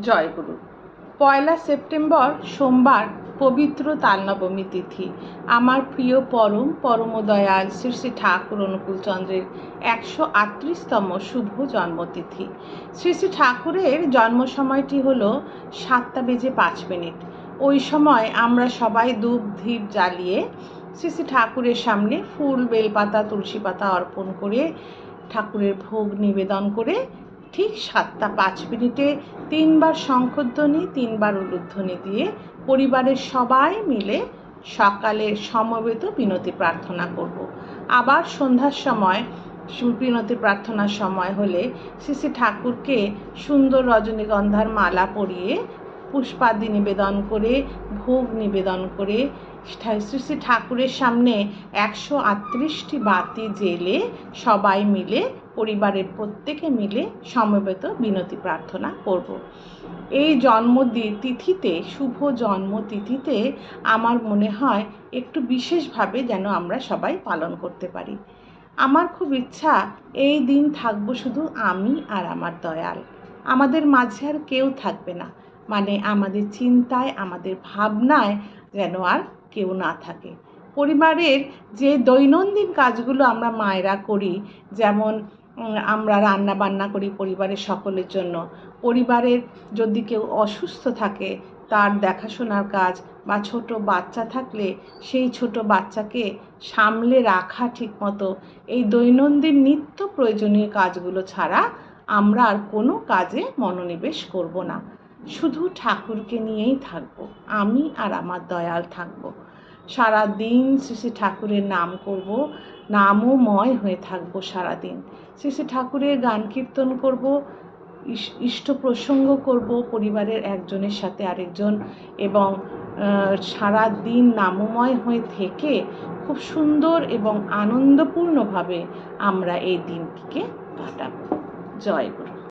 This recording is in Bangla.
জয়গুরু। 1 সেপ্টেম্বর সোমবার, পবিত্র তালনবমী তিথি। আমার প্রিয় পরমদয়াল শ্রী শ্রী ঠাকুর অনুকূলচন্দ্রের 138তম শুভ জন্মতিথি। শ্রী শ্রী ঠাকুরের জন্ম সময়টি হলো 7:05। ওই সময় আমরা সবাই ধূপ ধীপ জ্বালিয়ে শ্রী শ্রী ঠাকুরের সামনে ফুল, বেলপাতা, তুলসী পাতা অর্পণ করে ঠাকুরের ভোগ নিবেদন করে ঠিক 7:05 3বার শঙ্খধ্বনি, 3বার উলুধ্বনি দিয়ে পরিবারের সবাই মিলে সকালের সমবেত বিনতি প্রার্থনা করব। আবার সন্ধ্যার সময় বিনতি প্রার্থনার সময় হলে শ্রী শ্রী ঠাকুরকে সুন্দর রজনীগন্ধার মালা পরিয়ে পুষ্পাদি নিবেদন করে ভোগ নিবেদন করে শ্রী শ্রী ঠাকুরের সামনে 138টি বাতি জেলে সবাই মিলে পরিবারের প্রত্যেকে মিলে সমবেত বিনতি প্রার্থনা করব। এই তিথিতে, শুভ জন্মতিথিতে আমার মনে হয় একটু বিশেষভাবে যেন আমরা সবাই পালন করতে পারি। আমার খুব ইচ্ছা এই দিন থাকবো শুধু আমি আর আমার দয়াল, আমাদের মাঝে আর কেউ থাকবে না, মানে আমাদের চিন্তায়, আমাদের ভাবনায় যেন আর কেউ না থাকে। পরিবারের যে দৈনন্দিন কাজগুলো আমরা মায়েরা করি, যেমন আমরা রান্না বান্না করি পরিবারের সকলের জন্য, পরিবারের যদি কেউ অসুস্থ থাকে তার দেখাশোনার কাজ, বা ছোট বাচ্চা থাকলে সেই ছোট বাচ্চাকে সামলে রাখা ঠিকমতো, এই দৈনন্দিন নিত্য প্রয়োজনীয় কাজগুলো ছাড়া আমরা আর কোনো কাজে মনোনিবেশ করব না। শুধু ঠাকুরকে নিয়েই থাকবো, আমি আর আমার দয়াল থাকবো। সারাদিন শ্রী শ্রী ঠাকুরের নাম করব, নামময় হয়ে থাকবো সারাদিন। শ্রী শ্রী ঠাকুরের গান কীর্তন করব, ইষ্ট প্রসঙ্গ করব পরিবারের একজনের সাথে আরেকজন, এবং সারাদিন নামময় হয়ে থেকে খুব সুন্দর এবং আনন্দপূর্ণভাবে আমরা এই দিনটিকে কাটাবো। জয় গুরু।